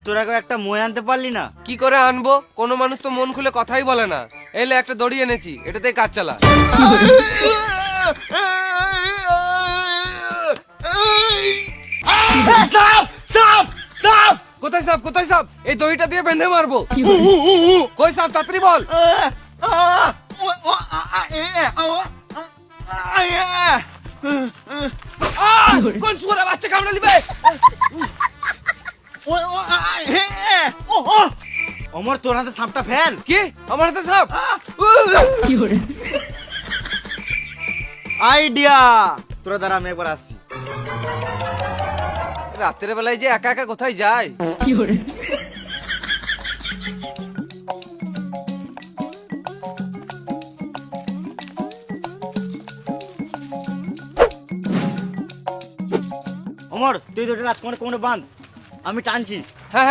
তোরা কেউ একটা মই আনতে পারলি না? কি করে আনবো? কোনো মানুষ তো মন খুলে কথাই বলে না। এলে একটা দড়ি এনেছি, এটাতেই কাজ চালা। সাপ সাপ সাপ! কোথায় সাপ? কোথায় সাপ? এই দড়িটা দিয়ে বেঁধে মারবো। কই সাপ? তাড়াতাড়ি বল। কোন শুয়োরের বাচ্চা কামড়ে দিবে? অমর, তোর হাতে সাপটা ফেল। কি? আমার হাতে সাপ? আইডিয়া! তোরা দাঁড়া, আমি একবার আসছি। রাতের বেলায় যে একা একা কোথায় যায়? অমর, তুই তো রাজকুমারের কোমরে বাঁধ, আমি টানছি।